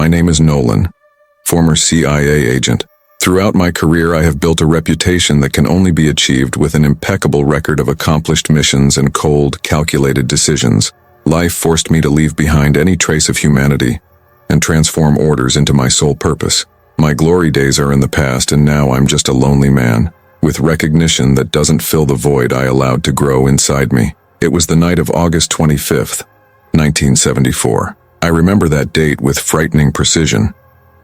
My name is Nolan, former CIA agent. Throughout my career, I have built a reputation that can only be achieved with an impeccable record of accomplished missions and cold, calculated decisions. Life forced me to leave behind any trace of humanity and transform orders into my sole purpose. My glory days are in the past, and now I'm just a lonely man, with recognition that doesn't fill the void I allowed to grow inside me. It was the night of August 25th, 1974. I remember that date with frightening precision,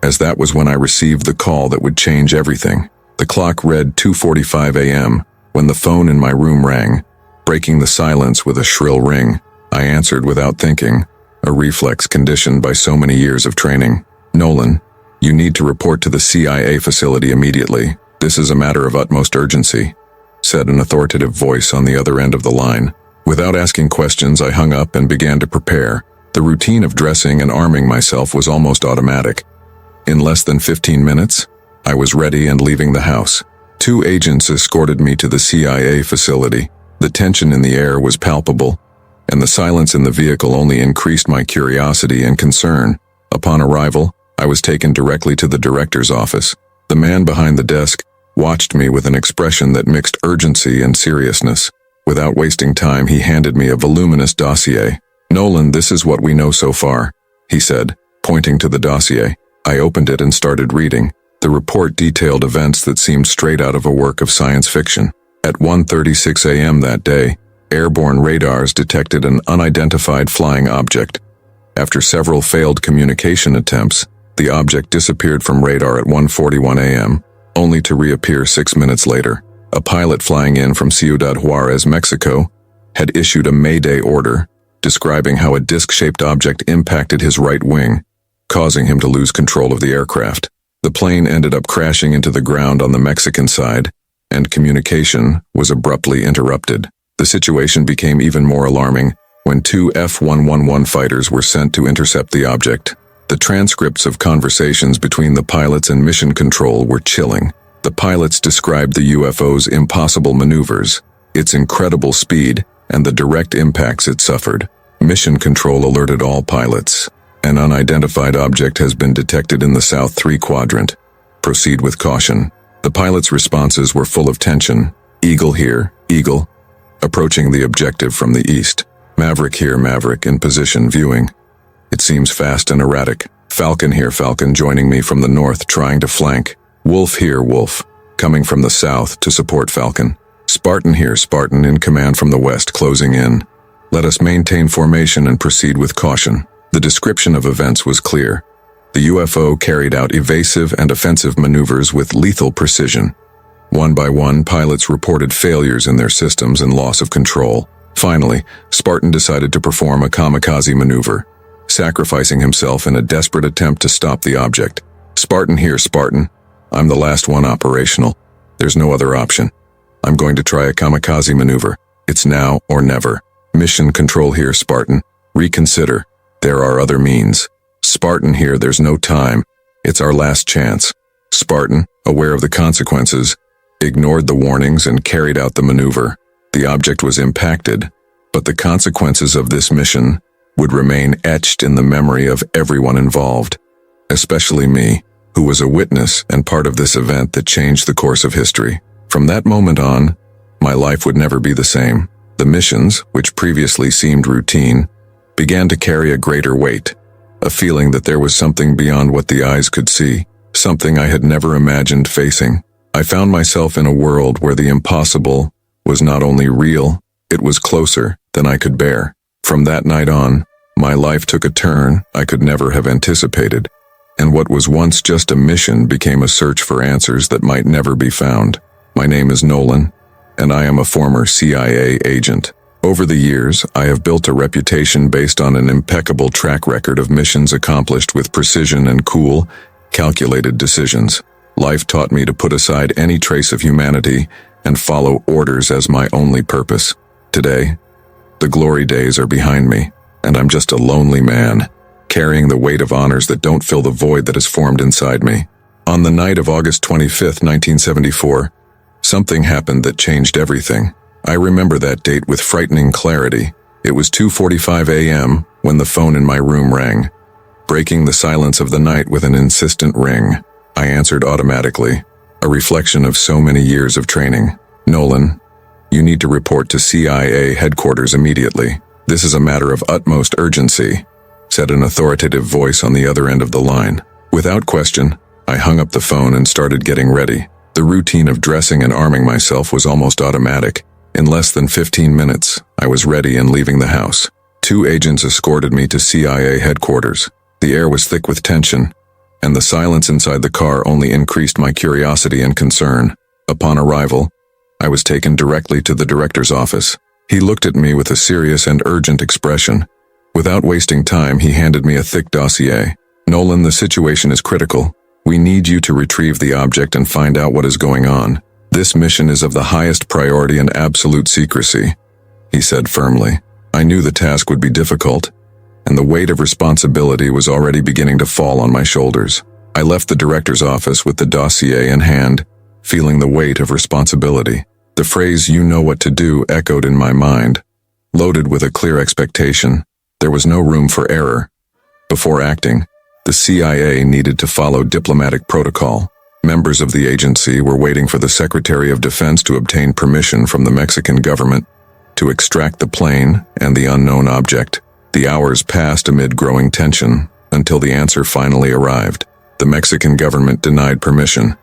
as that was when I received the call that would change everything. The clock read 2:45 a.m. when the phone in my room rang, breaking the silence with a shrill ring. I answered without thinking, a reflex conditioned by so many years of training. "Nolan, you need to report to the CIA facility immediately. This is a matter of utmost urgency," said an authoritative voice on the other end of the line. Without asking questions, I hung up and began to prepare. The routine of dressing and arming myself was almost automatic. In less than 15 minutes, I was ready and leaving the house. 2 agents escorted me to the CIA facility. The tension in the air was palpable, and the silence in the vehicle only increased my curiosity and concern. Upon arrival, I was taken directly to the director's office. The man behind the desk watched me with an expression that mixed urgency and seriousness. Without wasting time, he handed me a voluminous dossier. "Nolan, this is what we know so far," he said, pointing to the dossier. I opened it and started reading. The report detailed events that seemed straight out of a work of science fiction. At 1:36 a.m. that day, airborne radars detected an unidentified flying object. After several failed communication attempts, the object disappeared from radar at 1:41 a.m., only to reappear 6 minutes later. A pilot flying in from Ciudad Juarez, Mexico, had issued a Mayday order, describing how a disc-shaped object impacted his right wing, causing him to lose control of the aircraft. The plane ended up crashing into the ground on the Mexican side, and communication was abruptly interrupted. The situation became even more alarming when 2 F-111 fighters were sent to intercept the object. The transcripts of conversations between the pilots and mission control were chilling. The pilots described the UFO's impossible maneuvers, its incredible speed, and the direct impacts it suffered. Mission control alerted all pilots. "An unidentified object has been detected in the South 3 quadrant. Proceed with caution." The pilots' responses were full of tension. "Eagle here, Eagle." Approaching the objective from the east. "Maverick here, Maverick, in position, viewing. It seems fast and erratic." "Falcon here, Falcon, joining me from the north, trying to flank." "Wolf here, Wolf, coming from the south to support Falcon." "Spartan here, Spartan, in command from the west, closing in. Let us maintain formation and proceed with caution." The description of events was clear. The UFO carried out evasive and offensive maneuvers with lethal precision. One by one, pilots reported failures in their systems and loss of control. Finally, Spartan decided to perform a kamikaze maneuver, sacrificing himself in a desperate attempt to stop the object. "Spartan here, Spartan. I'm the last one operational. There's no other option. I'm going to try a kamikaze maneuver. It's now or never." "Mission control here, Spartan. Reconsider. There are other means." "Spartan here, there's no time. It's our last chance." Spartan, aware of the consequences, ignored the warnings and carried out the maneuver. The object was impacted, but the consequences of this mission would remain etched in the memory of everyone involved, especially me, who was a witness and part of this event that changed the course of history. From that moment on, my life would never be the same. The missions, which previously seemed routine, began to carry a greater weight, a feeling that there was something beyond what the eyes could see, something I had never imagined facing. I found myself in a world where the impossible was not only real, it was closer than I could bear. From that night on, my life took a turn I could never have anticipated, and what was once just a mission became a search for answers that might never be found. My name is Nolan, and I am a former CIA agent. Over the years, I have built a reputation based on an impeccable track record of missions accomplished with precision and cool, calculated decisions. Life taught me to put aside any trace of humanity and follow orders as my only purpose. Today, the glory days are behind me, and I'm just a lonely man, carrying the weight of honors that don't fill the void that has formed inside me. On the night of August 25th, 1974, something happened that changed everything. I remember that date with frightening clarity. It was 2:45 a.m. when the phone in my room rang, breaking the silence of the night with an insistent ring. I answered automatically, a reflection of so many years of training. "Nolan, you need to report to CIA headquarters immediately. This is a matter of utmost urgency," said an authoritative voice on the other end of the line. Without question, I hung up the phone and started getting ready. The routine of dressing and arming myself was almost automatic. In less than 15 minutes, I was ready and leaving the house. 2 agents escorted me to CIA headquarters. The air was thick with tension, and the silence inside the car only increased my curiosity and concern. Upon arrival, I was taken directly to the director's office. He looked at me with a serious and urgent expression. Without wasting time, he handed me a thick dossier. "Nolan, the situation is critical. We need you to retrieve the object and find out what is going on. This mission is of the highest priority and absolute secrecy," he said firmly. I knew the task would be difficult, and the weight of responsibility was already beginning to fall on my shoulders. I left the director's office with the dossier in hand, feeling the weight of responsibility. The phrase "you know what to do" echoed in my mind, loaded with a clear expectation. There was no room for error. Before acting, the CIA needed to follow diplomatic protocol. Members of the agency were waiting for the Secretary of Defense to obtain permission from the Mexican government to extract the plane and the unknown object. The hours passed amid growing tension until the answer finally arrived. The Mexican government denied permission.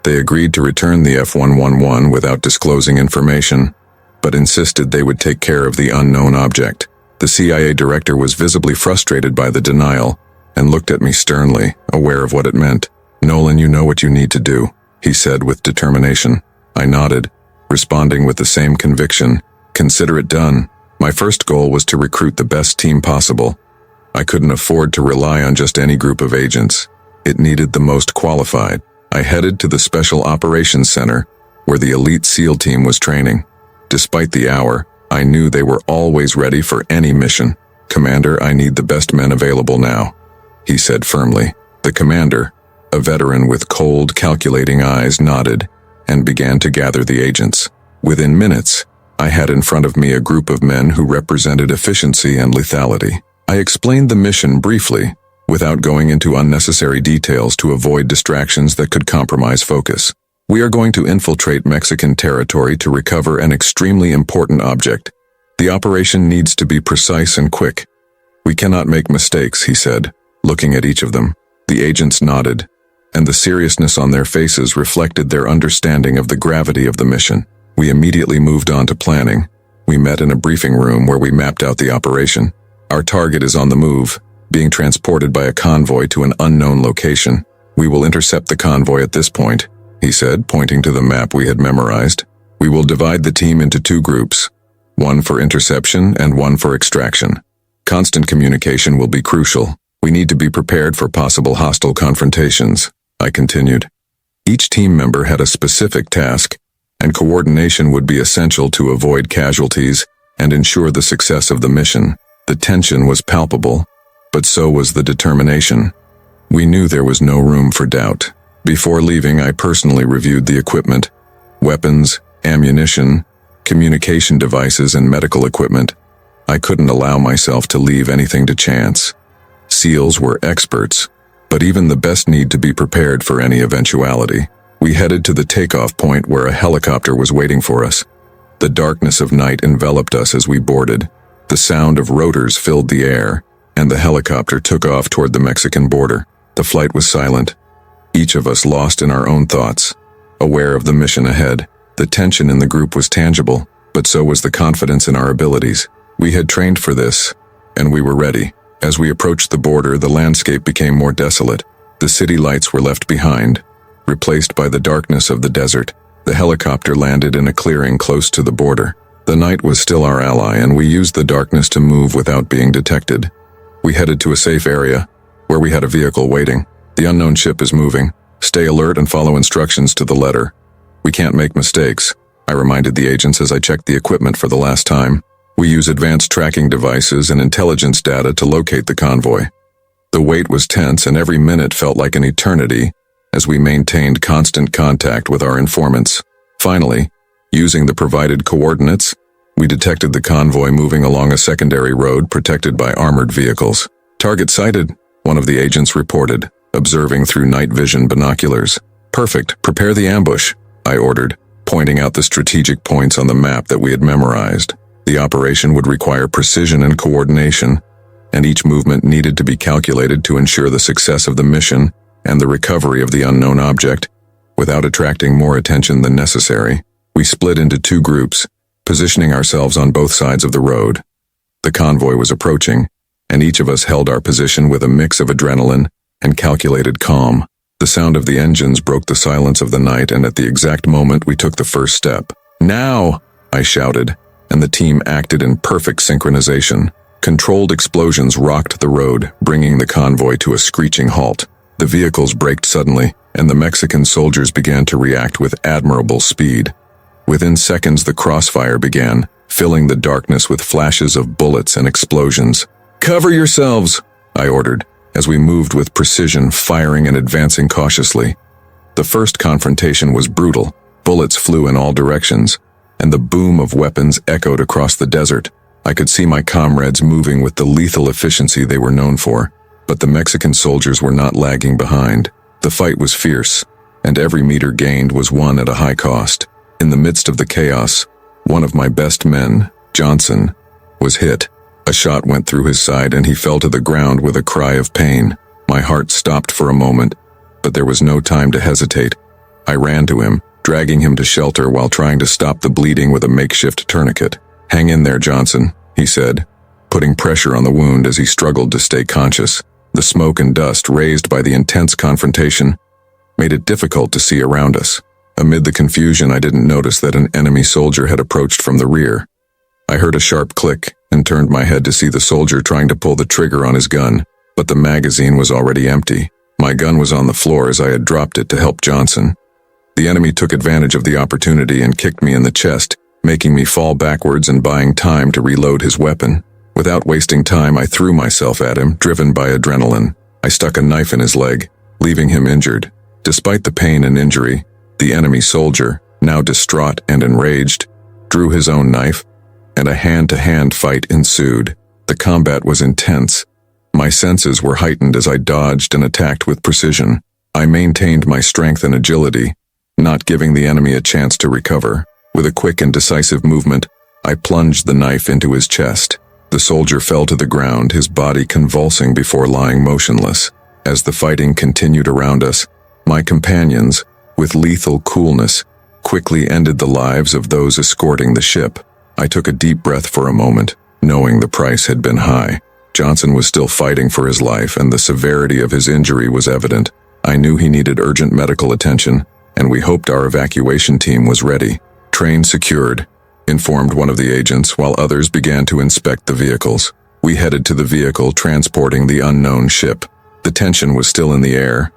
They agreed to return the F-111 without disclosing information, but insisted they would take care of the unknown object. The CIA director was visibly frustrated by the denial and looked at me sternly, aware of what it meant. "Nolan, you know what you need to do," he said with determination. I nodded, responding with the same conviction. "Consider it done." My first goal was to recruit the best team possible. I couldn't afford to rely on just any group of agents. It needed the most qualified. I headed to the Special Operations Center, where the elite SEAL team was training. Despite the hour, I knew they were always ready for any mission. "Commander, I need the best men available now," he said firmly. The commander, a veteran with cold, calculating eyes, nodded and began to gather the agents. Within minutes, I had in front of me a group of men who represented efficiency and lethality. I explained the mission briefly, without going into unnecessary details to avoid distractions that could compromise focus. "We are going to infiltrate Mexican territory to recover an extremely important object. The operation needs to be precise and quick. We cannot make mistakes," he said, looking at each of them. The agents nodded, and the seriousness on their faces reflected their understanding of the gravity of the mission. We immediately moved on to planning. We met in a briefing room where we mapped out the operation. "Our target is on the move, being transported by a convoy to an unknown location. We will intercept the convoy at this point," he said, pointing to the map we had memorized. "We will divide the team into 2 groups, one for interception and one for extraction. Constant communication will be crucial. We need to be prepared for possible hostile confrontations," I continued. Each team member had a specific task, and coordination would be essential to avoid casualties and ensure the success of the mission. The tension was palpable, but so was the determination. We knew there was no room for doubt. Before leaving, I personally reviewed the equipment: weapons, ammunition, communication devices, and medical equipment. I couldn't allow myself to leave anything to chance. SEALs were experts, but even the best need to be prepared for any eventuality. We headed to the takeoff point where a helicopter was waiting for us. The darkness of night enveloped us as we boarded. The sound of rotors filled the air, and the helicopter took off toward the Mexican border. The flight was silent, each of us lost in our own thoughts, aware of the mission ahead. The tension in the group was tangible, but so was the confidence in our abilities. We had trained for this, and we were ready. As we approached the border, the landscape became more desolate. The city lights were left behind, replaced by the darkness of the desert. The helicopter landed in a clearing close to the border. The night was still our ally, and we used the darkness to move without being detected. We headed to a safe area, where we had a vehicle waiting. "The unknown ship is moving. Stay alert and follow instructions to the letter. We can't make mistakes," I reminded the agents as I checked the equipment for the last time. "We use advanced tracking devices and intelligence data to locate the convoy." The wait was tense, and every minute felt like an eternity as we maintained constant contact with our informants. Finally, using the provided coordinates, we detected the convoy moving along a secondary road protected by armored vehicles. "Target sighted," one of the agents reported, observing through night vision binoculars. Perfect, prepare the ambush, I ordered, pointing out the strategic points on the map that we had memorized. The operation would require precision and coordination, and each movement needed to be calculated to ensure the success of the mission and the recovery of the unknown object. Without attracting more attention than necessary, we split into two groups, positioning ourselves on both sides of the road. The convoy was approaching, and each of us held our position with a mix of adrenaline and calculated calm. The sound of the engines broke the silence of the night, and at the exact moment we took the first step. "Now!" I shouted, and the team acted in perfect synchronization. Controlled explosions rocked the road, bringing the convoy to a screeching halt. The vehicles braked suddenly, and the Mexican soldiers began to react with admirable speed. Within seconds, the crossfire began, filling the darkness with flashes of bullets and explosions. "Cover yourselves!" I ordered, as we moved with precision, firing and advancing cautiously. The first confrontation was brutal. Bullets flew in all directions, and the boom of weapons echoed across the desert. I could see my comrades moving with the lethal efficiency they were known for, but the Mexican soldiers were not lagging behind. The fight was fierce, and every meter gained was won at a high cost. In the midst of the chaos, one of my best men, Johnson, was hit. A shot went through his side and he fell to the ground with a cry of pain. My heart stopped for a moment, but there was no time to hesitate. I ran to him, dragging him to shelter while trying to stop the bleeding with a makeshift tourniquet. "Hang in there, Johnson," he said, putting pressure on the wound as he struggled to stay conscious. The smoke and dust raised by the intense confrontation made it difficult to see around us. Amid the confusion, I didn't notice that an enemy soldier had approached from the rear. I heard a sharp click and turned my head to see the soldier trying to pull the trigger on his gun, but the magazine was already empty. My gun was on the floor as I had dropped it to help Johnson. The enemy took advantage of the opportunity and kicked me in the chest, making me fall backwards and buying time to reload his weapon. Without wasting time, I threw myself at him, driven by adrenaline. I stuck a knife in his leg, leaving him injured. Despite the pain and injury, the enemy soldier, now distraught and enraged, drew his own knife, and a hand-to-hand fight ensued. The combat was intense. My senses were heightened as I dodged and attacked with precision. I maintained my strength and agility, not giving the enemy a chance to recover. With a quick and decisive movement, I plunged the knife into his chest. The soldier fell to the ground, his body convulsing before lying motionless. As the fighting continued around us, my companions, with lethal coolness, quickly ended the lives of those escorting the ship. I took a deep breath for a moment, knowing the price had been high. Johnson was still fighting for his life, and the severity of his injury was evident. I knew he needed urgent medical attention, and we hoped our evacuation team was ready. "Train secured," informed one of the agents, while others began to inspect the vehicles. We headed to the vehicle transporting the unknown ship. The tension was still in the air,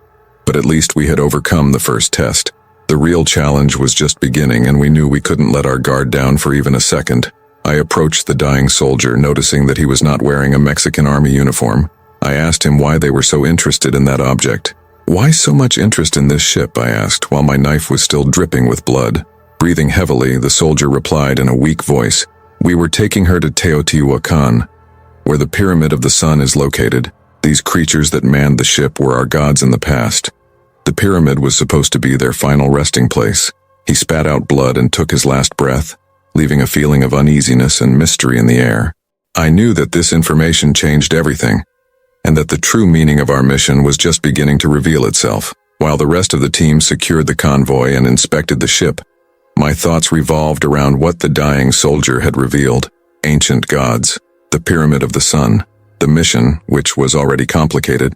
but at least we had overcome the first test. The real challenge was just beginning, and we knew we couldn't let our guard down for even a second. I approached the dying soldier, noticing that he was not wearing a Mexican army uniform. I asked him why they were so interested in that object. "Why so much interest in this ship?" I asked, while my knife was still dripping with blood. Breathing heavily, the soldier replied in a weak voice, "We were taking her to Teotihuacan, where the Pyramid of the Sun is located. These creatures that manned the ship were our gods in the past. The pyramid was supposed to be their final resting place." He spat out blood and took his last breath, leaving a feeling of uneasiness and mystery in the air. I knew that this information changed everything, and that the true meaning of our mission was just beginning to reveal itself. While the rest of the team secured the convoy and inspected the ship, my thoughts revolved around what the dying soldier had revealed. Ancient gods, the Pyramid of the Sun. The mission, which was already complicated,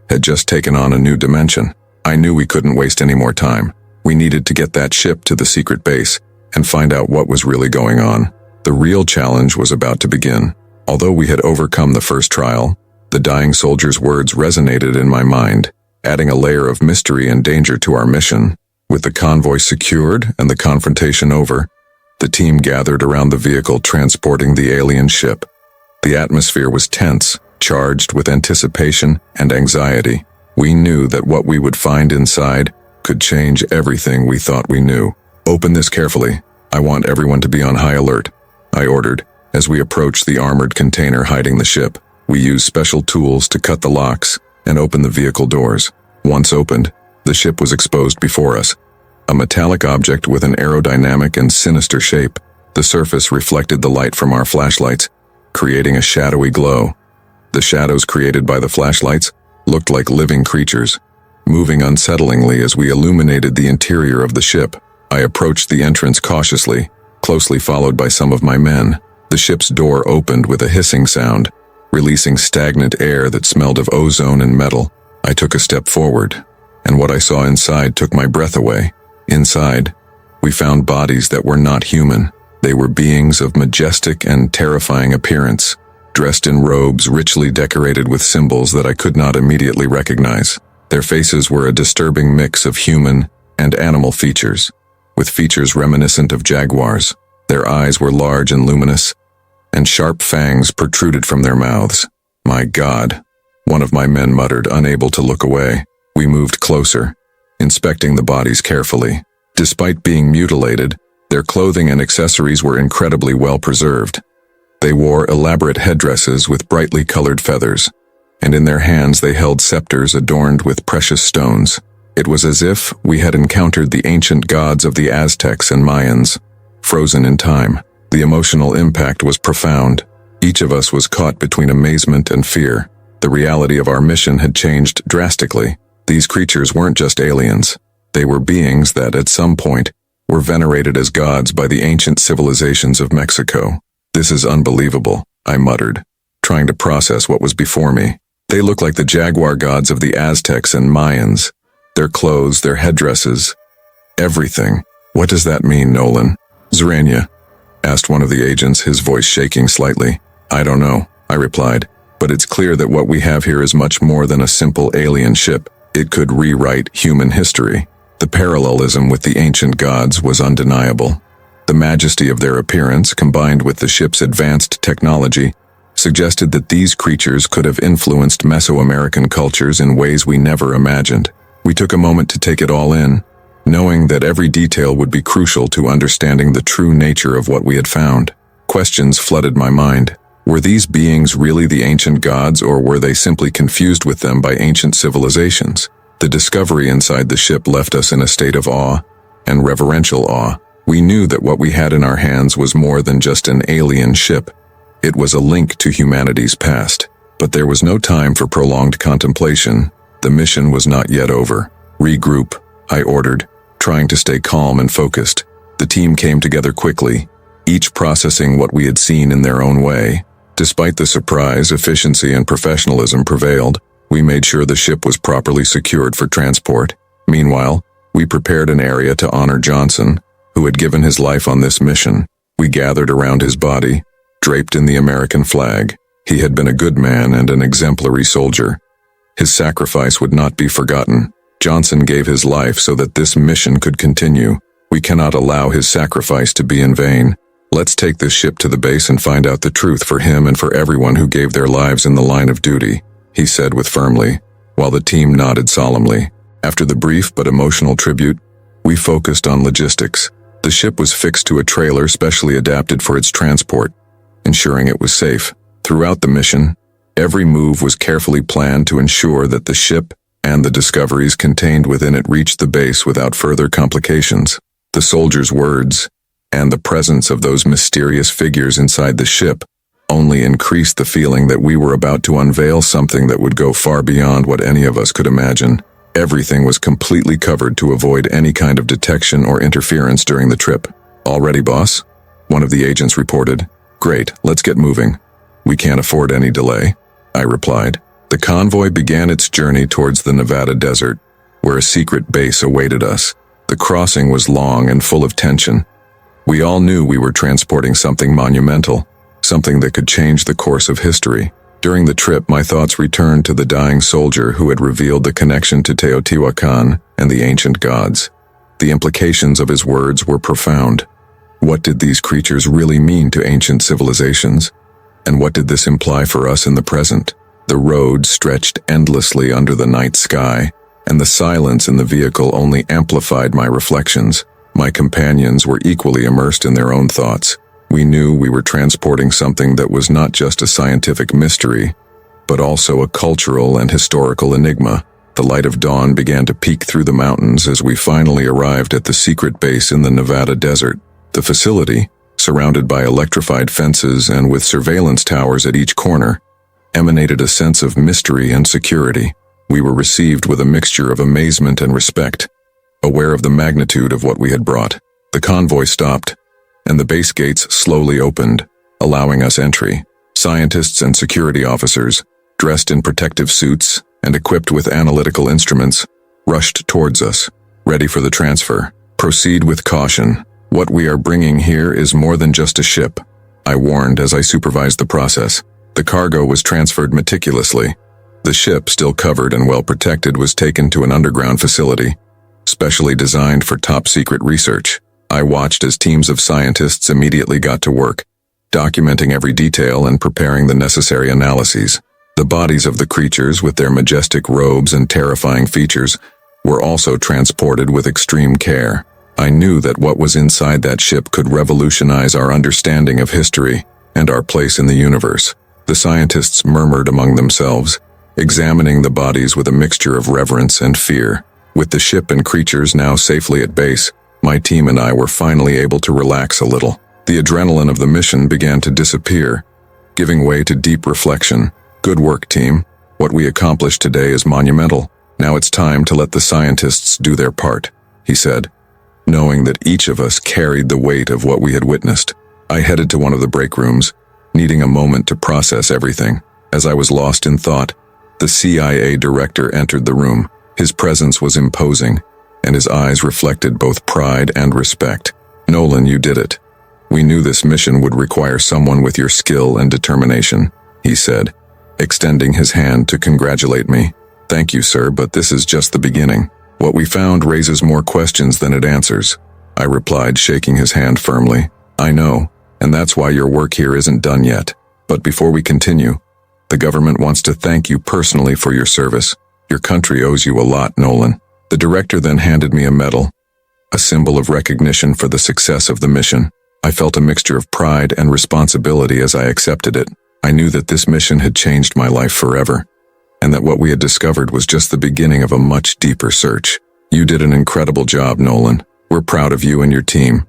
had just taken on a new dimension. I knew we couldn't waste any more time. We needed to get that ship to the secret base and find out what was really going on. The real challenge was about to begin. Although we had overcome the first trial, the dying soldier's words resonated in my mind, adding a layer of mystery and danger to our mission. With the convoy secured and the confrontation over, the team gathered around the vehicle transporting the alien ship. The atmosphere was tense, charged with anticipation and anxiety. We knew that what we would find inside could change everything we thought we knew. "Open this carefully. I want everyone to be on high alert," I ordered. As we approached the armored container hiding the ship, we used special tools to cut the locks, and opened the vehicle doors. Once opened, the ship was exposed before us. A metallic object with an aerodynamic and sinister shape. The surface reflected the light from our flashlights, creating a shadowy glow. The shadows created by the flashlights looked like living creatures, moving unsettlingly as we illuminated the interior of the ship. I approached the entrance cautiously, closely followed by some of my men. The ship's door opened with a hissing sound, releasing stagnant air that smelled of ozone and metal. I took a step forward, and what I saw inside took my breath away. Inside, we found bodies that were not human. They were beings of majestic and terrifying appearance, dressed in robes richly decorated with symbols that I could not immediately recognize. Their faces were a disturbing mix of human and animal features, with features reminiscent of jaguars. Their eyes were large and luminous, and sharp fangs protruded from their mouths. "My God," one of my men muttered, unable to look away. We moved closer, inspecting the bodies carefully. Despite being mutilated, their clothing and accessories were incredibly well preserved. They wore elaborate headdresses with brightly colored feathers, and in their hands they held scepters adorned with precious stones. It was as if we had encountered the ancient gods of the Aztecs and Mayans, frozen in time. The emotional impact was profound. Each of us was caught between amazement and fear. The reality of our mission had changed drastically. These creatures weren't just aliens. They were beings that, at some point, were venerated as gods by the ancient civilizations of Mexico. "This is unbelievable," I muttered, trying to process what was before me. They look like the jaguar gods of the Aztecs and Mayans. Their clothes, their headdresses, everything. "What does that mean, Nolan?" "Zrania," asked one of the agents, his voice shaking slightly. "I don't know," I replied, "but it's clear that what we have here is much more than a simple alien ship. It could rewrite human history." The parallelism with the ancient gods was undeniable. The majesty of their appearance, combined with the ship's advanced technology, suggested that these creatures could have influenced Mesoamerican cultures in ways we never imagined. We took a moment to take it all in, knowing that every detail would be crucial to understanding the true nature of what we had found. Questions flooded my mind. Were these beings really the ancient gods, or were they simply confused with them by ancient civilizations? The discovery inside the ship left us in a state of awe and reverential awe. We knew that what we had in our hands was more than just an alien ship. It was a link to humanity's past. But there was no time for prolonged contemplation. The mission was not yet over. "Regroup," I ordered, trying to stay calm and focused. The team came together quickly, each processing what we had seen in their own way. Despite the surprise, efficiency and professionalism prevailed. We made sure the ship was properly secured for transport. Meanwhile, we prepared an area to honor Johnson, who had given his life on this mission. We gathered around his body, draped in the American flag. He had been a good man and an exemplary soldier. His sacrifice would not be forgotten. Johnson gave his life so that this mission could continue. We cannot allow his sacrifice to be in vain. Let's take this ship to the base and find out the truth for him and for everyone who gave their lives in the line of duty, he said with firmly, while the team nodded solemnly. After the brief but emotional tribute, we focused on logistics. The ship was fixed to a trailer specially adapted for its transport, ensuring it was safe. Throughout the mission, every move was carefully planned to ensure that the ship and the discoveries contained within it reached the base without further complications. The soldiers' words and the presence of those mysterious figures inside the ship only increased the feeling that we were about to unveil something that would go far beyond what any of us could imagine. Everything was completely covered to avoid any kind of detection or interference during the trip. "All ready, boss?" one of the agents reported. "Great, let's get moving. We can't afford any delay," I replied. The convoy began its journey towards the Nevada desert, where a secret base awaited us. The crossing was long and full of tension. We all knew we were transporting something monumental, something that could change the course of history. During the trip, my thoughts returned to the dying soldier who had revealed the connection to Teotihuacan and the ancient gods. The implications of his words were profound. What did these creatures really mean to ancient civilizations? And what did this imply for us in the present? The road stretched endlessly under the night sky, and the silence in the vehicle only amplified my reflections. My companions were equally immersed in their own thoughts. We knew we were transporting something that was not just a scientific mystery, but but also a cultural and historical enigma. The light of dawn began to peek through the mountains as we finally arrived at the secret base in the Nevada desert. The facility, surrounded by electrified fences and with surveillance towers at each corner, emanated a sense of mystery and security. We were received with a mixture of amazement and respect, aware of the magnitude of what we had brought. The convoy stopped, and the base gates slowly opened, allowing us entry. Scientists and security officers, dressed in protective suits and equipped with analytical instruments, rushed towards us, ready for the transfer. Proceed with caution. What we are bringing here is more than just a ship, I warned as I supervised the process. The cargo was transferred meticulously. The ship, still covered and well protected, was taken to an underground facility, specially designed for top-secret research. I watched as teams of scientists immediately got to work, documenting every detail and preparing the necessary analyses. The bodies of the creatures, with their majestic robes and terrifying features, were also transported with extreme care. I knew that what was inside that ship could revolutionize our understanding of history and our place in the universe. The scientists murmured among themselves, examining the bodies with a mixture of reverence and fear. With the ship and creatures now safely at base, my team and I were finally able to relax a little. The adrenaline of the mission began to disappear, giving way to deep reflection. Good work, team. What we accomplished today is monumental. Now it's time to let the scientists do their part, he said, knowing that each of us carried the weight of what we had witnessed. I headed to one of the break rooms, needing a moment to process everything. As I was lost in thought, the CIA director entered the room. His presence was imposing, and his eyes reflected both pride and respect. Nolan, you did it. We knew this mission would require someone with your skill and determination, he said, extending his hand to congratulate me. Thank you, sir, but this is just the beginning. What we found raises more questions than it answers, I replied, shaking his hand firmly. I know, and that's why your work here isn't done yet. But before we continue, the government wants to thank you personally for your service. Your country owes you a lot, Nolan. The director then handed me a medal, a symbol of recognition for the success of the mission. I felt a mixture of pride and responsibility as I accepted it. I knew that this mission had changed my life forever, and that what we had discovered was just the beginning of a much deeper search. You did an incredible job, Nolan. We're proud of you and your team.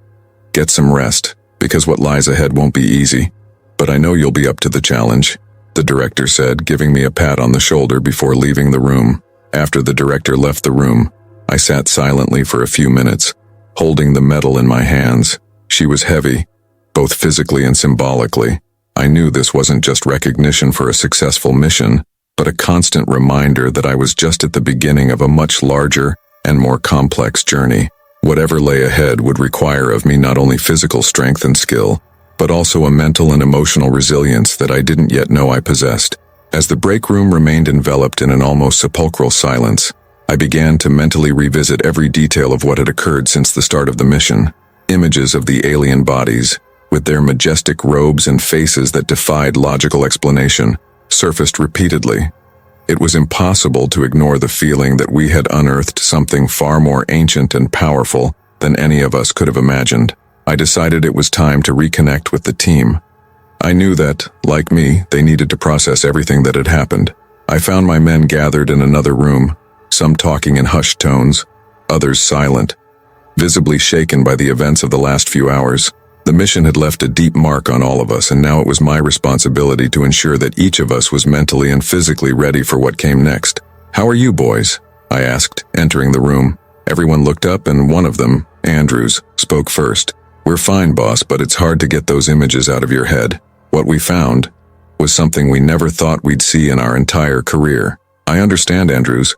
Get some rest, because what lies ahead won't be easy, but I know you'll be up to the challenge, the director said, giving me a pat on the shoulder before leaving the room. After the director left the room, I sat silently for a few minutes, holding the medal in my hands. She was heavy, both physically and symbolically. I knew this wasn't just recognition for a successful mission, but a constant reminder that I was just at the beginning of a much larger and more complex journey. Whatever lay ahead would require of me not only physical strength and skill, but also a mental and emotional resilience that I didn't yet know I possessed. As the break room remained enveloped in an almost sepulchral silence, I began to mentally revisit every detail of what had occurred since the start of the mission. Images of the alien bodies, with their majestic robes and faces that defied logical explanation, surfaced repeatedly. It was impossible to ignore the feeling that we had unearthed something far more ancient and powerful than any of us could have imagined. I decided it was time to reconnect with the team. I knew that, like me, they needed to process everything that had happened. I found my men gathered in another room, some talking in hushed tones, others silent, visibly shaken by the events of the last few hours. The mission had left a deep mark on all of us, and now it was my responsibility to ensure that each of us was mentally and physically ready for what came next. "How are you boys?" I asked, entering the room. Everyone looked up, and one of them, Andrews, spoke first. "We're fine, boss, but it's hard to get those images out of your head. What we found was something we never thought we'd see in our entire career." "I understand, Andrews.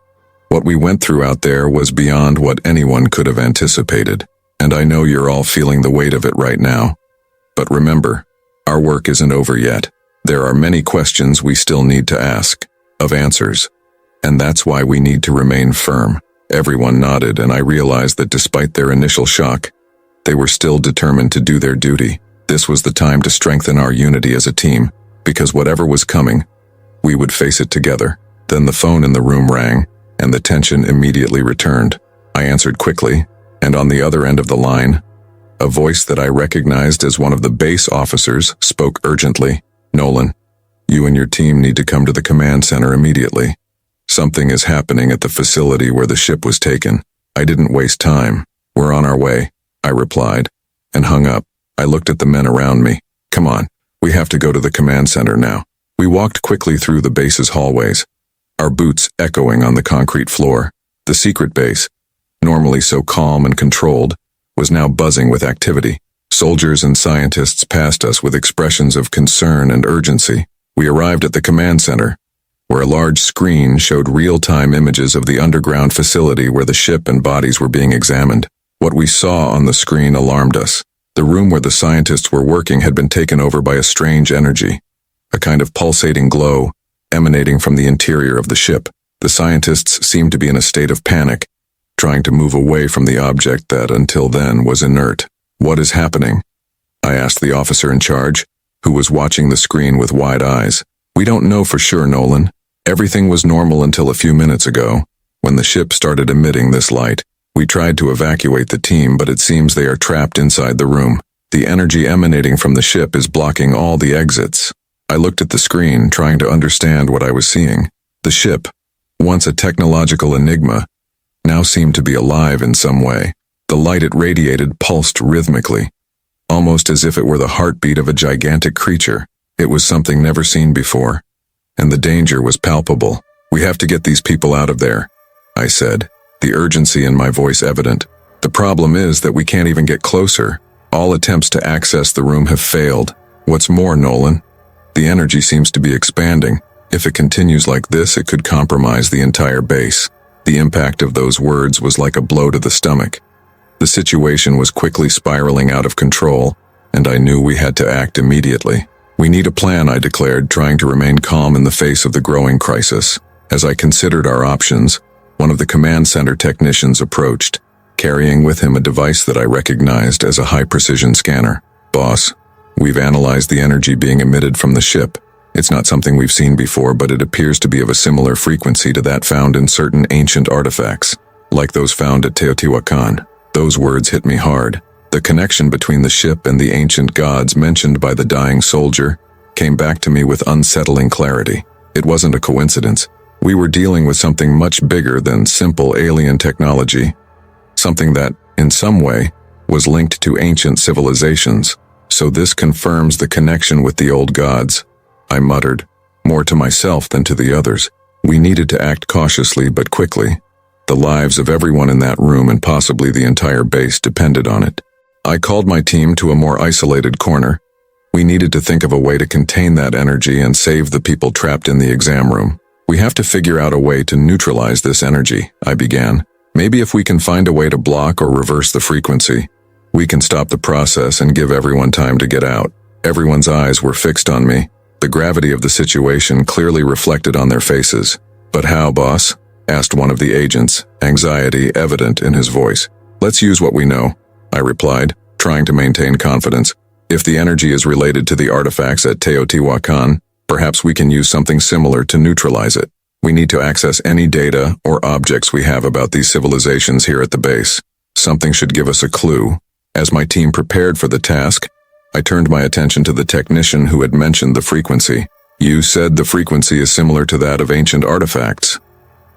What we went through out there was beyond what anyone could have anticipated, and I know you're all feeling the weight of it right now. But remember, our work isn't over yet. There are many questions we still need to ask, of answers, and that's why we need to remain firm." Everyone nodded, and I realized that despite their initial shock, they were still determined to do their duty. This was the time to strengthen our unity as a team, because whatever was coming, we would face it together. Then the phone in the room rang, and the tension immediately returned. I answered quickly, and on the other end of the line, a voice that I recognized as one of the base officers spoke urgently. "Nolan, You and your team need to come to the command center immediately. Something is happening at the facility where the ship was taken. I didn't waste time. We're on our way, I replied, and hung up. I looked at the men around me. Come on, we have to go to the command center now. We walked quickly through the base's hallways, our boots echoing on the concrete floor. The secret base, normally so calm and controlled, was now buzzing with activity. Soldiers and scientists passed us with expressions of concern and urgency. We arrived at the command center, where a large screen showed real-time images of the underground facility where the ship and bodies were being examined. What we saw on the screen alarmed us. The room where the scientists were working had been taken over by a strange energy, a kind of pulsating glow emanating from the interior of the ship. The scientists seemed to be in a state of panic, trying to move away from the object that until then was inert. What is happening? I asked the officer in charge, who was watching the screen with wide eyes. We don't know for sure, Nolan. Everything was normal until a few minutes ago, when the ship started emitting this light. We tried to evacuate the team, but it seems they are trapped inside the room. The energy emanating from the ship is blocking all the exits. I looked at the screen, trying to understand what I was seeing. The ship, once a technological enigma, now seemed to be alive in some way. The light it radiated pulsed rhythmically, almost as if it were the heartbeat of a gigantic creature. It was something never seen before, and the danger was palpable. We have to get these people out of there, I said, the urgency in my voice evident. The problem is that we can't even get closer. All attempts to access the room have failed. What's more, Nolan, the energy seems to be expanding. If it continues like this, it could compromise the entire base. The impact of those words was like a blow to the stomach. The situation was quickly spiraling out of control, and I knew we had to act immediately. We need a plan, I declared, trying to remain calm in the face of the growing crisis. As I considered our options, one of the command center technicians approached, carrying with him a device that I recognized as a high-precision scanner. Boss, we've analyzed the energy being emitted from the ship. It's not something we've seen before, but it appears to be of a similar frequency to that found in certain ancient artifacts, like those found at Teotihuacan. Those words hit me hard. The connection between the ship and the ancient gods mentioned by the dying soldier came back to me with unsettling clarity. It wasn't a coincidence. We were dealing with something much bigger than simple alien technology, something that, in some way, was linked to ancient civilizations. So this confirms the connection with the old gods, I muttered, more to myself than to the others. We needed to act cautiously but quickly. The lives of everyone in that room and possibly the entire base depended on it. I called my team to a more isolated corner. We needed to think of a way to contain that energy and save the people trapped in the exam room. We have to figure out a way to neutralize this energy, I began. Maybe if we can find a way to block or reverse the frequency, we can stop the process and give everyone time to get out. Everyone's eyes were fixed on me. The gravity of the situation clearly reflected on their faces. But how, boss? Asked one of the agents, anxiety evident in his voice. Let's use what we know, I replied, trying to maintain confidence. If the energy is related to the artifacts at Teotihuacan, perhaps we can use something similar to neutralize it. We need to access any data or objects we have about these civilizations here at the base. Something should give us a clue. As my team prepared for the task, I turned my attention to the technician who had mentioned the frequency. You said the frequency is similar to that of ancient artifacts.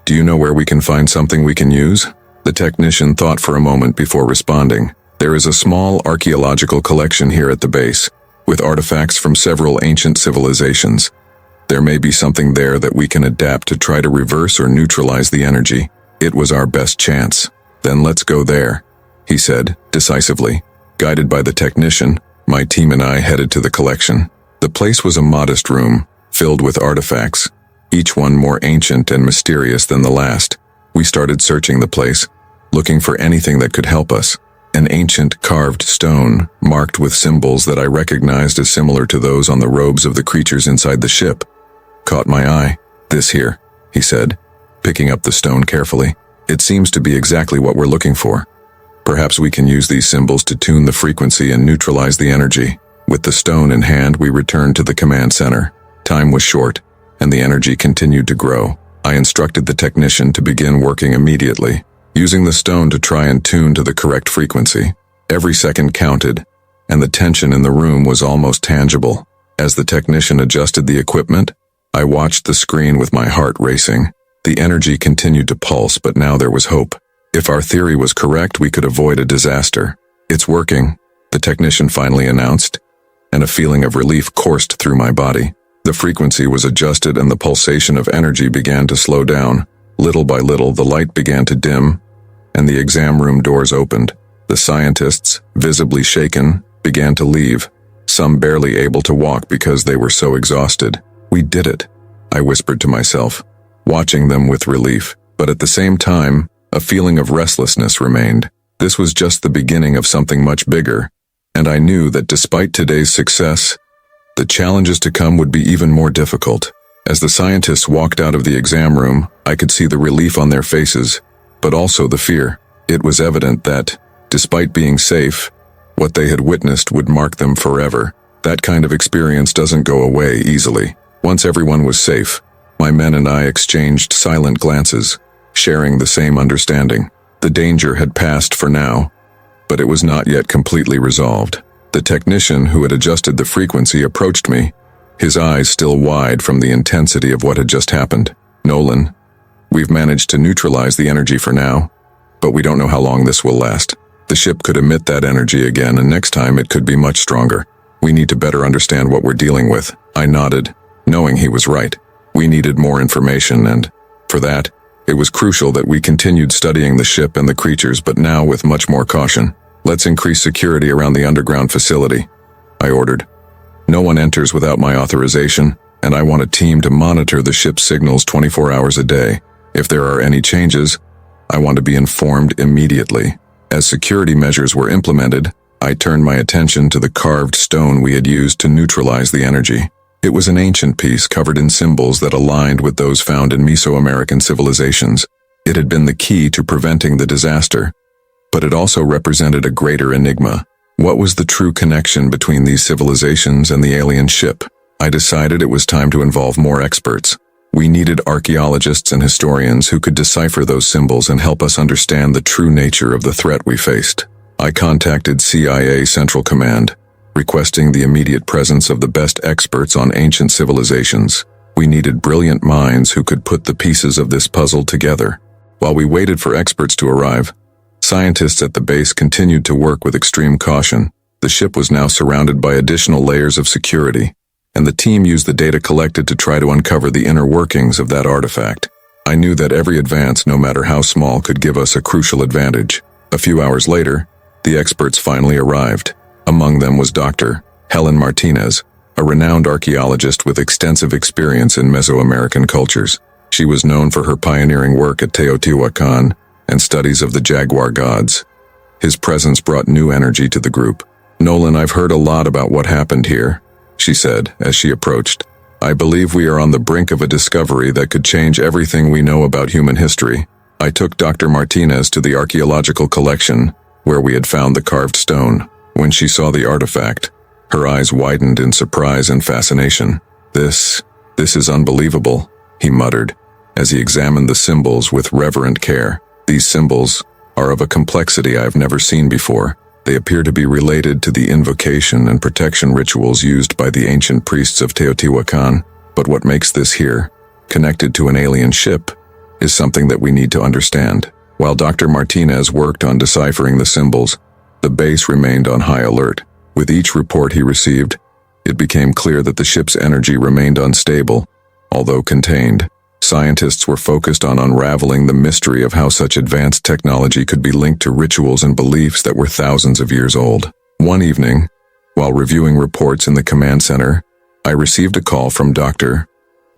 Do you know where we can find something we can use? The technician thought for a moment before responding. There is a small archaeological collection here at the base, with artifacts from several ancient civilizations. There may be something there that we can adapt to try to reverse or neutralize the energy. It was our best chance. Then let's go there, he said, decisively. Guided by the technician, my team and I headed to the collection. The place was a modest room, filled with artifacts, each one more ancient and mysterious than the last. We started searching the place, looking for anything that could help us. An ancient carved stone, marked with symbols that I recognized as similar to those on the robes of the creatures inside the ship, caught my eye. This here, he said, picking up the stone carefully. It seems to be exactly what we're looking for. Perhaps we can use these symbols to tune the frequency and neutralize the energy. With the stone in hand, we returned to the command center. Time was short, and the energy continued to grow. I instructed the technician to begin working immediately, using the stone to try and tune to the correct frequency. Every second counted, and the tension in the room was almost tangible. As the technician adjusted the equipment, I watched the screen with my heart racing. The energy continued to pulse, but now there was hope. If our theory was correct, we could avoid a disaster. "It's working," the technician finally announced, and a feeling of relief coursed through my body. The frequency was adjusted and the pulsation of energy began to slow down. Little by little, the light began to dim, and the exam room doors opened. The scientists, visibly shaken, began to leave, some barely able to walk because they were so exhausted. "We did it," I whispered to myself, watching them with relief. But at the same time, a feeling of restlessness remained. This was just the beginning of something much bigger, and I knew that despite today's success, the challenges to come would be even more difficult. As the scientists walked out of the exam room, I could see the relief on their faces, but also the fear. It was evident that, despite being safe, what they had witnessed would mark them forever. That kind of experience doesn't go away easily. Once everyone was safe, my men and I exchanged silent glances, sharing the same understanding. The danger had passed for now, but it was not yet completely resolved. The technician who had adjusted the frequency approached me, his eyes still wide from the intensity of what had just happened. "Nolan, we've managed to neutralize the energy for now, but we don't know how long this will last. The ship could emit that energy again, and next time it could be much stronger. We need to better understand what we're dealing with." I nodded, knowing he was right. We needed more information, and, for that, it was crucial that we continued studying the ship and the creatures, but now with much more caution. "Let's increase security around the underground facility," I ordered. "No one enters without my authorization, and I want a team to monitor the ship's signals 24 hours a day. If there are any changes, I want to be informed immediately." As security measures were implemented, I turned my attention to the carved stone we had used to neutralize the energy. It was an ancient piece covered in symbols that aligned with those found in Mesoamerican civilizations. It had been the key to preventing the disaster, but it also represented a greater enigma. What was the true connection between these civilizations and the alien ship? I decided it was time to involve more experts. We needed archaeologists and historians who could decipher those symbols and help us understand the true nature of the threat we faced. I contacted CIA Central Command, requesting the immediate presence of the best experts on ancient civilizations. We needed brilliant minds who could put the pieces of this puzzle together. While we waited for experts to arrive, scientists at the base continued to work with extreme caution. The ship was now surrounded by additional layers of security, and the team used the data collected to try to uncover the inner workings of that artifact. I knew that every advance, no matter how small, could give us a crucial advantage. A few hours later, the experts finally arrived. Among them was Dr. Helen Martinez, a renowned archaeologist with extensive experience in Mesoamerican cultures. She was known for her pioneering work at Teotihuacan and studies of the jaguar gods. His presence brought new energy to the group. "Nolan, I've heard a lot about what happened here," she said as she approached. "I believe we are on the brink of a discovery that could change everything we know about human history." I took Dr. Martinez to the archaeological collection, where we had found the carved stone. When she saw the artifact, her eyes widened in surprise and fascination. This is unbelievable," he muttered, as he examined the symbols with reverent care. "These symbols are of a complexity I've never seen before. They appear to be related to the invocation and protection rituals used by the ancient priests of Teotihuacan. But what makes this here, connected to an alien ship, is something that we need to understand." While Dr. Martinez worked on deciphering the symbols, the base remained on high alert. With each report he received, it became clear that the ship's energy remained unstable, although contained. Scientists were focused on unraveling the mystery of how such advanced technology could be linked to rituals and beliefs that were thousands of years old. One evening, while reviewing reports in the command center, I received a call from Dr.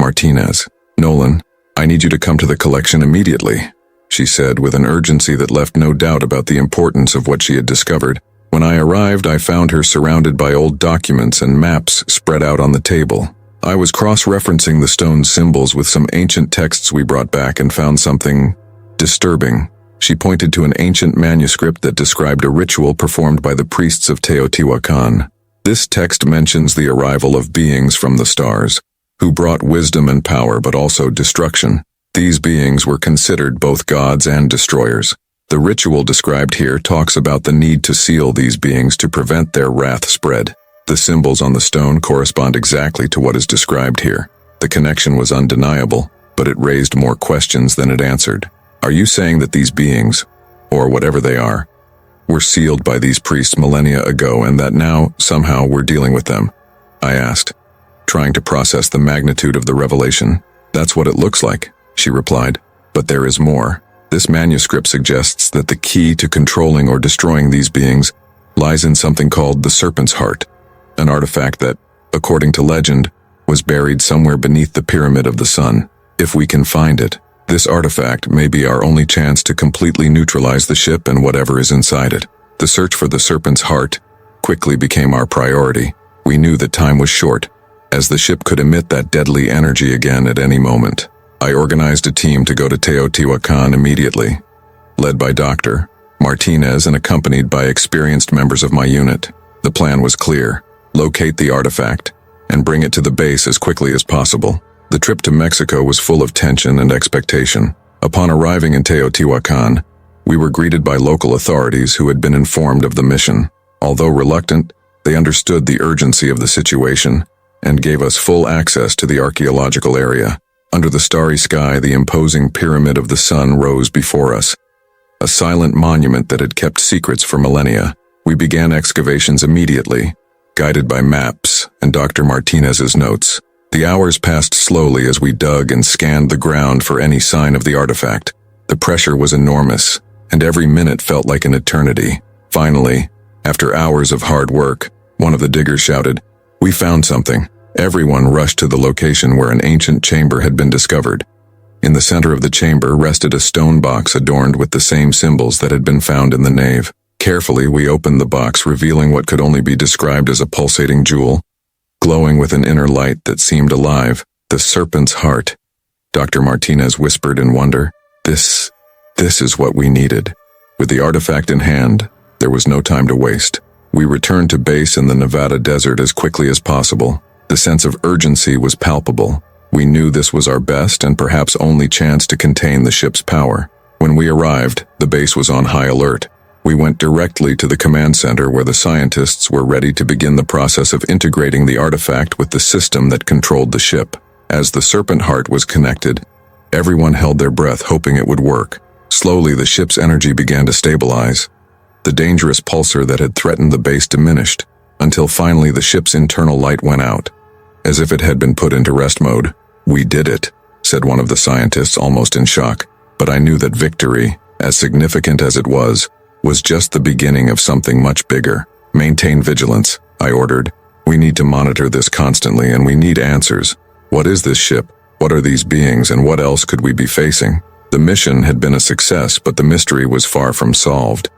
Martinez. "Nolan, I need you to come to the collection immediately," she said with an urgency that left no doubt about the importance of what she had discovered. When I arrived, I found her surrounded by old documents and maps spread out on the table. I was cross-referencing the stone symbols with some ancient texts we brought back and found something disturbing. She pointed to an ancient manuscript that described a ritual performed by the priests of Teotihuacan. This text mentions the arrival of beings from the stars, who brought wisdom and power but also destruction. These beings were considered both gods and destroyers. The ritual described here talks about the need to seal these beings to prevent their wrath spread. The symbols on the stone correspond exactly to what is described here. The connection was undeniable, but it raised more questions than it answered. Are you saying that these beings, or whatever they are, were sealed by these priests millennia ago and that now, somehow, we're dealing with them? I asked, trying to process the magnitude of the revelation. That's what it looks like, she replied. But there is more. This manuscript suggests that the key to controlling or destroying these beings lies in something called the Serpent's Heart, an artifact that, according to legend, was buried somewhere beneath the Pyramid of the Sun. If we can find it, this artifact may be our only chance to completely neutralize the ship and whatever is inside it. The search for the Serpent's Heart quickly became our priority. We knew that time was short, as the ship could emit that deadly energy again at any moment. I organized a team to go to Teotihuacan immediately, led by Dr. Martinez and accompanied by experienced members of my unit. The plan was clear: locate the artifact and bring it to the base as quickly as possible. The trip to Mexico was full of tension and expectation. Upon arriving in Teotihuacan, we were greeted by local authorities who had been informed of the mission. Although reluctant, they understood the urgency of the situation and gave us full access to the archaeological area. Under the starry sky, the imposing Pyramid of the Sun rose before us, a silent monument that had kept secrets for millennia. We began excavations immediately, guided by maps and Dr. Martinez's notes. The hours passed slowly as we dug and scanned the ground for any sign of the artifact. The pressure was enormous, and every minute felt like an eternity. Finally, after hours of hard work, one of the diggers shouted, "We found something." Everyone rushed to the location where an ancient chamber had been discovered. In the center of the chamber rested a stone box adorned with the same symbols that had been found in the nave. Carefully, we opened the box, revealing what could only be described as a pulsating jewel, glowing with an inner light that seemed alive. The Serpent's Heart, Dr. Martinez whispered in wonder. This is what we needed. With the artifact in hand, there was no time to waste. We returned to base in the Nevada desert as quickly as possible. The sense of urgency was palpable. We knew this was our best and perhaps only chance to contain the ship's power. When we arrived, the base was on high alert. We went directly to the command center where the scientists were ready to begin the process of integrating the artifact with the system that controlled the ship. As the Serpent Heart was connected, everyone held their breath, hoping it would work. Slowly, the ship's energy began to stabilize. The dangerous pulsar that had threatened the base diminished, until finally the ship's internal light went out, as if it had been put into rest mode. "We did it," said one of the scientists, almost in shock. But I knew that victory, as significant as it was just the beginning of something much bigger. "Maintain vigilance," I ordered. "We need to monitor this constantly, and we need answers. What is this ship? What are these beings, and what else could we be facing?" The mission had been a success, but the mystery was far from solved.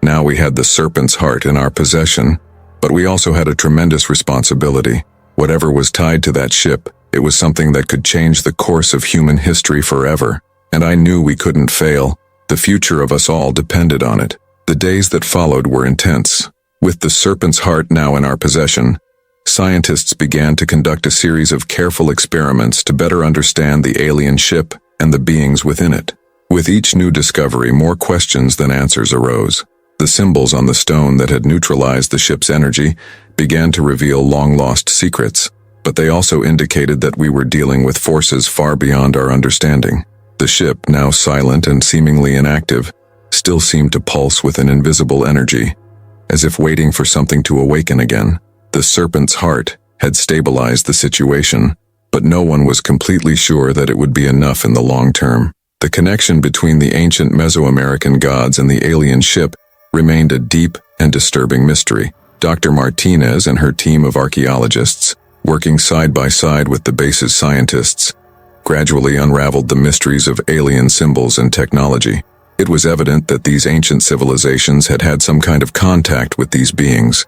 Now we had the Serpent's Heart in our possession, but we also had a tremendous responsibility. Whatever was tied to that ship, it was something that could change the course of human history forever, and I knew we couldn't fail. The future of us all depended on it. The days that followed were intense. With the Serpent's Heart now in our possession, scientists began to conduct a series of careful experiments to better understand the alien ship and the beings within it. With each new discovery, more questions than answers arose. The symbols on the stone that had neutralized the ship's energy began to reveal long-lost secrets, but they also indicated that we were dealing with forces far beyond our understanding. The ship, now silent and seemingly inactive, still seemed to pulse with an invisible energy, as if waiting for something to awaken again. The Serpent's Heart had stabilized the situation, but no one was completely sure that it would be enough in the long term. The connection between the ancient Mesoamerican gods and the alien ship remained a deep and disturbing mystery. Dr. Martinez and her team of archaeologists, working side by side with the base's scientists, gradually unraveled the mysteries of alien symbols and technology. It was evident that these ancient civilizations had had some kind of contact with these beings,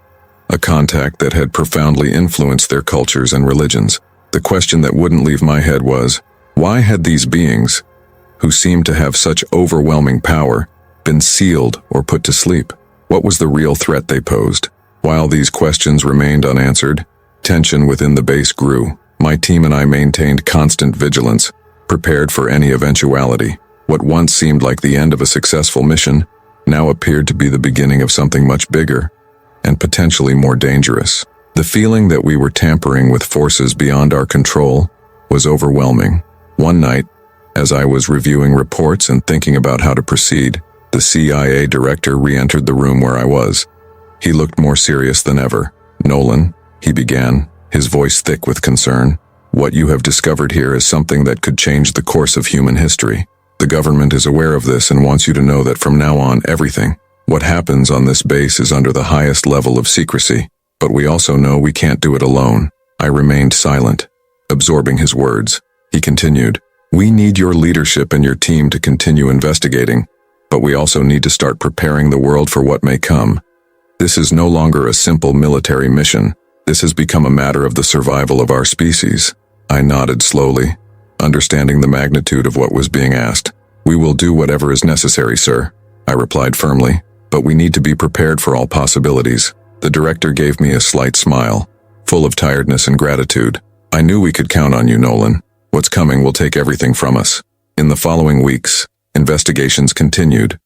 a contact that had profoundly influenced their cultures and religions. The question that wouldn't leave my head was, why had these beings, who seemed to have such overwhelming power, been sealed or put to sleep? What was the real threat they posed? While these questions remained unanswered, tension within the base grew. My team and I maintained constant vigilance, prepared for any eventuality. What once seemed like the end of a successful mission now appeared to be the beginning of something much bigger and potentially more dangerous. The feeling that we were tampering with forces beyond our control was overwhelming. One night, as I was reviewing reports and thinking about how to proceed, the CIA director re-entered the room where I was. He looked more serious than ever. "Nolan," he began, his voice thick with concern, "what you have discovered here is something that could change the course of human history. The government is aware of this and wants you to know that from now on, everything, what happens on this base is under the highest level of secrecy. But we also know we can't do it alone." I remained silent, absorbing his words. He continued, "We need your leadership and your team to continue investigating, but we also need to start preparing the world for what may come. This is no longer a simple military mission. This has become a matter of the survival of our species." I nodded slowly, understanding the magnitude of what was being asked. "We will do whatever is necessary, sir," I replied firmly, "but we need to be prepared for all possibilities." The director gave me a slight smile, full of tiredness and gratitude. "I knew we could count on you, Nolan. What's coming will take everything from us." In the following weeks, investigations continued,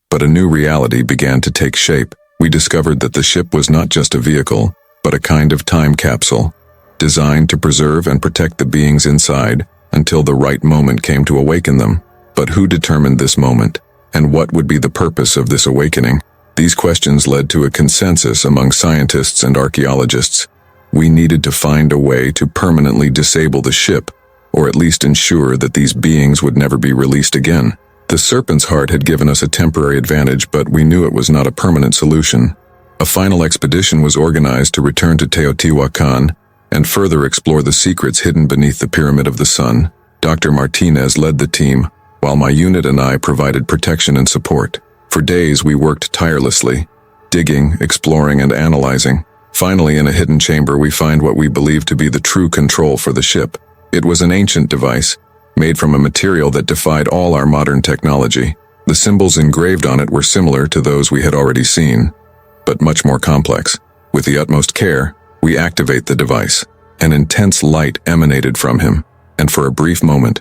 but a new reality began to take shape. We discovered that the ship was not just a vehicle, but a kind of time capsule, designed to preserve and protect the beings inside until the right moment came to awaken them. But who determined this moment, and what would be the purpose of this awakening? These questions led to a consensus among scientists and archaeologists. We needed to find a way to permanently disable the ship, or at least ensure that these beings would never be released again. The Serpent's Heart had given us a temporary advantage, but we knew it was not a permanent solution. A final expedition was organized to return to Teotihuacan and further explore the secrets hidden beneath the Pyramid of the Sun. Dr. Martinez led the team, while my unit and I provided protection and support. For days we worked tirelessly, digging, exploring, and analyzing. Finally, in a hidden chamber, we find what we believe to be the true control for the ship. It was an ancient device, made from a material that defied all our modern technology. The symbols engraved on it were similar to those we had already seen, but much more complex. With the utmost care, we activate the device. An intense light emanated from him, and for a brief moment,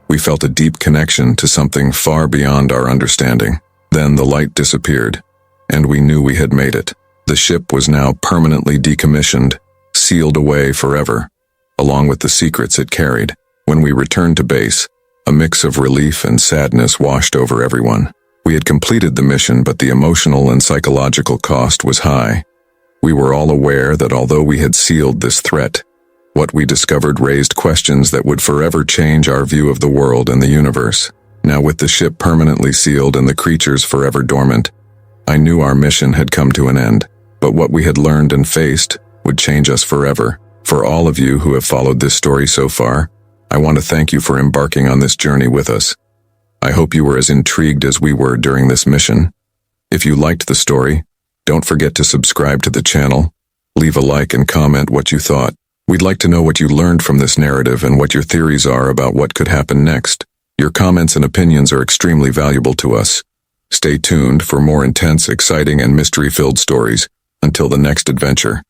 we felt a deep connection to something far beyond our understanding. Then the light disappeared, and we knew we had made it. The ship was now permanently decommissioned, sealed away forever, along with the secrets it carried. When we returned to base, a mix of relief and sadness washed over everyone. We had completed the mission, but the emotional and psychological cost was high. We were all aware that although we had sealed this threat, what we discovered raised questions that would forever change our view of the world and the universe. Now, with the ship permanently sealed and the creatures forever dormant, I knew our mission had come to an end, but what we had learned and faced would change us forever. For all of you who have followed this story so far, I want to thank you for embarking on this journey with us. I hope you were as intrigued as we were during this mission. If you liked the story, don't forget to subscribe to the channel, leave a like and comment what you thought. We'd like to know what you learned from this narrative and what your theories are about what could happen next. Your comments and opinions are extremely valuable to us. Stay tuned for more intense, exciting, and mystery-filled stories. Until the next adventure.